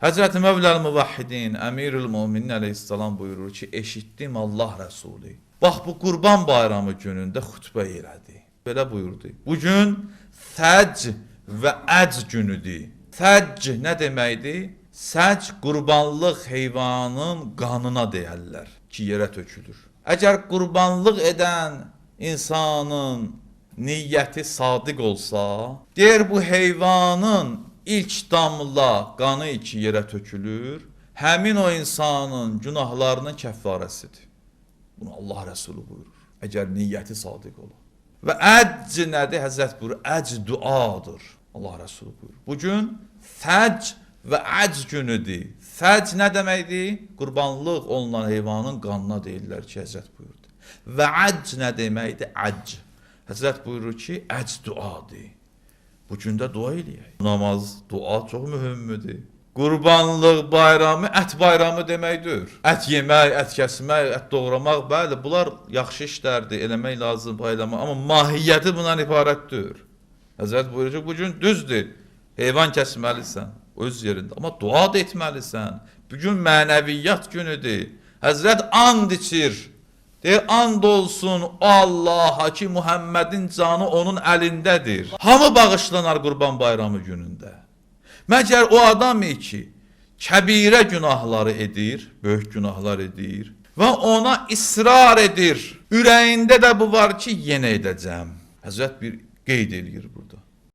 Həzrəti Mevla'l Muvahhidin, Əmirül Möminin əleyhissalam buyurur ki, eşitdim Allah Rəsuli. Bax bu Qurban Bayramı günündə xutbə elədi. Belə buyurdu. Bu gün Səc və Əcc günüdür. Səc nə deməkdir? Səc qurbanlıq heyvanın qanına deyərlər ki, yerə tökülür. Əgər qurbanlıq edən insanın niyyəti sadiq olsa, deyir bu heyvanın ilk damla qanı iki yerə tökülür, həmin o insanın günahlarının kəffarəsidir. Bunu Allah Rəsulü buyurur. Əgər niyyəti sadiq olur. Və əcc nədir? Həzrət buyurur, əcc duadır. Allah Rəsulü buyurur. Bugün səc və əcc günüdür. Səc nə deməkdir? Qurbanlıq olunan heyvanın qanına deyirlər ki, Həzrət buyurdu. Və əcc nə deməkdir? Əcc. Həzrət buyurur ki, əcc duadır. Bu gündə dua eləyək. Namaz, dua çox mühümdür. Qurbanlıq bayramı, ət bayramı deməkdir. Ət yemək, ət kəsmək, ət doğramaq, bəli, bunlar yaxşı işlərdir, eləmək lazım, paylamaq. Amma mahiyyəti bundan ibarətdir. Həzrət buyurur ki, bu gün düzdür, heyvan kəsməlisən, öz yerində. Amma dua da etməlisən. Bugün mənəviyyat günüdür. Həzrət and içir. Deyir, and olsun o Allaha ki, Muhammedin canı onun əlindədir. Hamı bağışlanar Qurban Bayramı günündə. Məgər o adam ki, kəbirə günahları edir, böyük günahlar edir və ona israr edir. Ürəyində də bu var ki, yenə edəcəm. Həzrət bir qeyd edir burada.